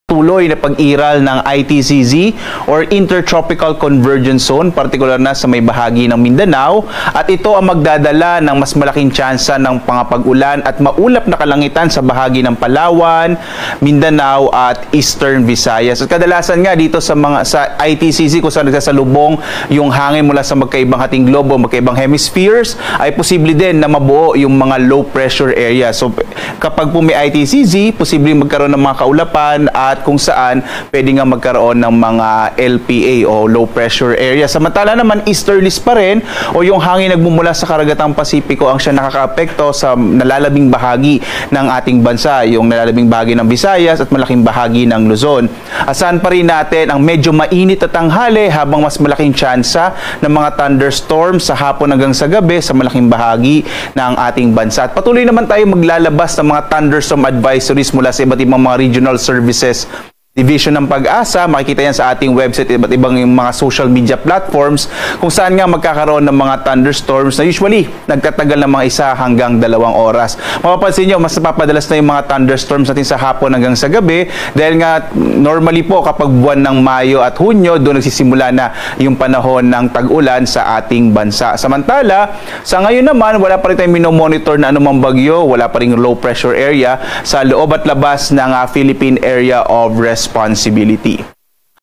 tuloy na pag-iral ng ITCZ or Intertropical Convergence Zone, partikular na sa may bahagi ng Mindanao, at ito ang magdadala ng mas malaking tsansa ng pangapag-ulan at maulap na kalangitan sa bahagi ng Palawan, Mindanao at Eastern Visayas. At kadalasan nga dito sa ITCZ kung saan nagsasalubong yung hangin mula sa magkaibang hating globo, magkaibang hemispheres, ay posible din na mabuo yung mga low pressure area. So kapag po may ITCZ, posible magkaroon ng mga kaulapan at kung saan pwede nga magkaroon ng mga LPA o low pressure area. Samantala naman easterlies pa rin o yung hangin nagmumula sa karagatang Pasipiko ang siya nakakaapekto sa nalalabing bahagi ng ating bansa, yung nalalabing bahagi ng Visayas at malaking bahagi ng Luzon. Asahan pa rin natin ang medyo mainit at tanghali habang mas malaking tsansa ng mga thunderstorms sa hapon hanggang sa gabi sa malaking bahagi ng ating bansa. At patuloy naman tayo maglalabas ng mga thunderstorm advisories mula sa iba't ibang mga regional services Division ng Pag-asa. Makikita yan sa ating website, iba't ibang yung mga social media platforms kung saan nga magkakaroon ng mga thunderstorms na usually nagtatagal ng mga 1 hanggang 2 oras. Mapapansin nyo, mas napapadalas na yung mga thunderstorms natin sa hapon hanggang sa gabi dahil nga normally po kapag buwan ng Mayo at Hunyo, doon nagsisimula na yung panahon ng tag-ulan sa ating bansa. Samantala, sa ngayon naman, wala pa rin tayong minomonitor na anumang bagyo, wala pa rin low pressure area sa loob at labas ng Philippine Area of Responsibility.